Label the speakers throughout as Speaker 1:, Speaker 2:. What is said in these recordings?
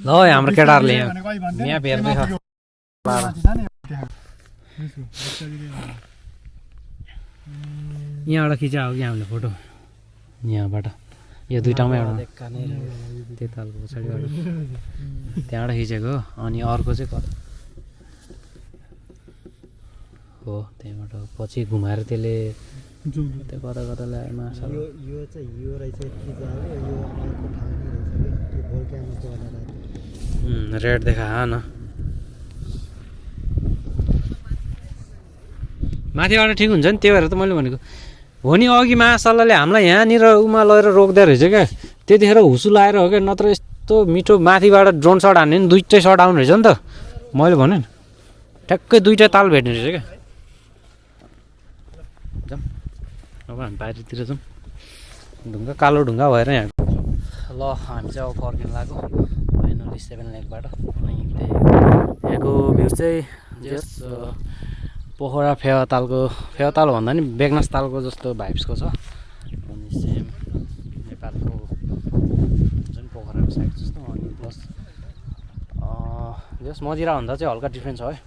Speaker 1: ल हाम्रो केटाहरूले यहाँ हेर्दैछ यहाँबाट खिचायो कि हामीले फोटो यहाँबाट यो दुइटामा एउटा त्यो तालको पछाडिबाट त्यहाँबाट खिचेको अनि अर्को चाहिँ हो त्यहाँबाट पछि घुमाएर त्यसले त्यो कता कता ल्यायो माछा
Speaker 2: यो चाहिँ यो रहेछ यो अर्को ठाउँ नै रहेछ कि त्यो भोल्क्यानो चढेर
Speaker 1: रेड देखा न माथिबाट ठिक हुन्छ नि त्यही भएर त मैले भनेको हो नि अघि मासल्लाले हामीलाई यहाँनिर उमा लगेर रोक्दै रहेछ क्या त्यतिखेर हुसु लाएर हो क्या नत्र यस्तो मिठो माथिबाट ड्रोन सट हान्यो नि दुइटै सट आउने रहेछ नि त मैले भने नि ठ्याक्कै दुइटै ताल भेट्ने रहेछ क्या जाउँ अब हामी बाहिरतिर जाउँ ढुङ्गा कालो ढुङ्गा भएर यहाँ ल हामी चाहिँ अब फर्किनु लाग्यो फाइनली 7 लेकबाट अनि यहाँको भ्यू चाहिँ जस पोखरा फेवाताल भन्दा नि बेगनास तालको जस्तो भाइब्सको छ अनि सेम नेपालको जुन पोखराको साइड जस्तो अनि प्लस जस मदिराभन्दा चाहिँ हल्का डिफ्रेन्स छ है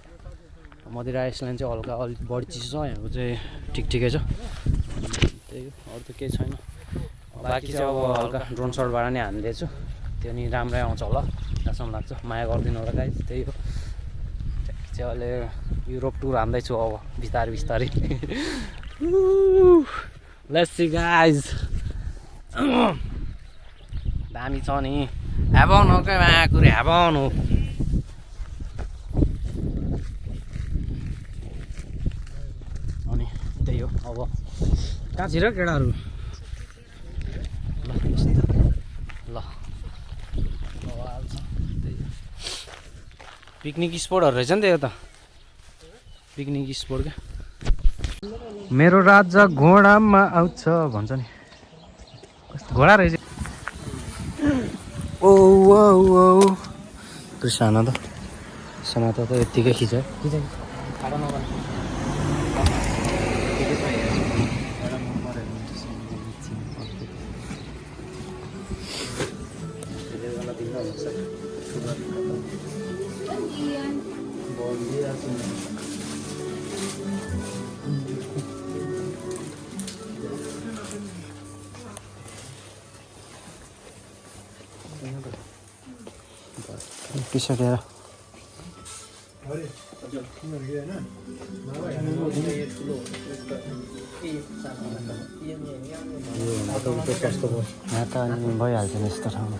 Speaker 1: मदिरा आइसल्यान्ड चाहिँ हल्का अलिक बढी चिसो छ यहाँको चाहिँ ठिक छ त्यही हो अरू त केही छैन बाँकी चाहिँ अब हल्का ड्रोन सटबाट नै हानिदिएछु त्यो नि राम्रै आउँछ होला जहाँसम्म लाग्छ माया गरिदिनु होला गाइस त्यही हो चाहिँ अहिले युरोप टुर हान्दैछु अब बिस्तारै लेट्स सी गाइज दामी छ नि ह्याभन हो क्या मायाकुरी ह्याभन हो अनि त्यही हो अब कहाँ छिर केटाहरू ल पिकनिक स्पोटहरू रहेछ नि त यो त पिकनिक स्पोट क्या मेरो राजा घोडामा आउँछ भन्छ नि घोडा रहेछ ओ त्यो सानो त यत्तिकै खिच्यो टी-सर्ट हेर यहाँ त भइहाल्छ नि यस्तो ठाउँमा